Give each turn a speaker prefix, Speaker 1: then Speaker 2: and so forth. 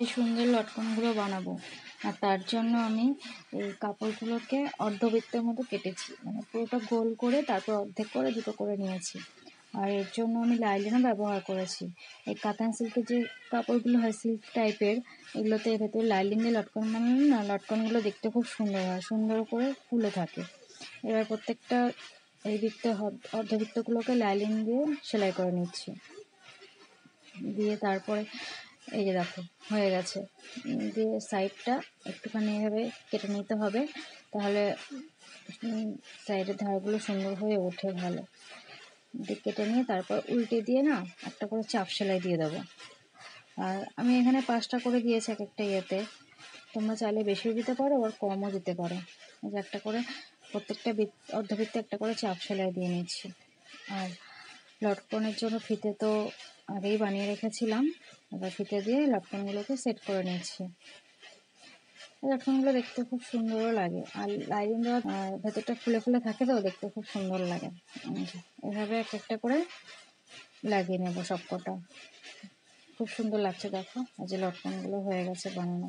Speaker 1: এই সুন্দর লটকনগুলো বানাবো। আর তার জন্য আমি এই কাপড়গুলোকে অর্ধবৃত্তের মতো কেটেছি, মানে পুরোটা গোল করে তারপর অর্ধেক করে দুটো করে নিয়েছি। আর এর জন্য আমি লাইলিনও ব্যবহার করেছি। এই কাতান সিল্কের যে কাপড়গুলো হয় সিল্ক টাইপের, এগুলোতে ভেতরে লাইলিন দিয়ে লটকন বানালে না লটকনগুলো দেখতে খুব সুন্দর হয়, সুন্দর করে ফুলে থাকে। এবার প্রত্যেকটা এই অর্ধবৃত্তগুলোকে লাইলিন দিয়ে সেলাই করে নিচ্ছি। দিয়ে তারপরে এই যে দেখো হয়ে গেছে। দিয়ে সাইডটা একটুখানি এভাবে কেটে নিতে হবে, তাহলে সাইডের ধারগুলো সুন্দর হয়ে ওঠে ভালো। দিয়ে কেটে নিয়ে তারপর উল্টে দিয়ে না একটা করে চাপ সেলাই দিয়ে দেবো। আর আমি এখানে 5টা করে দিয়েছি এক একটা ইয়েতে, তোমরা চাইলে বেশিও দিতে পারো আর কমও দিতে পারো। এই যে একটা করে প্রত্যেকটা অর্ধবৃত্তে একটা করে চাপ সেলাই দিয়ে নিচ্ছি। আর লটকনের জন্য ফিতে তো আগেই বানিয়ে রেখেছিলাম, এবার ফিতে দিয়ে লটকনগুলোকে সেট করে নিচ্ছি। লটকনগুলো দেখতে খুব সুন্দরও লাগে, আর লাইনিং দেওয়া ভেতরটা ফুলে ফুলে থাকে তো দেখতে খুব সুন্দর লাগে। এভাবে এক একটা করে লাগিয়ে নেবো সবকটা। খুব সুন্দর লাগছে দেখো, এই যে লটকনগুলো হয়ে গেছে বানানো।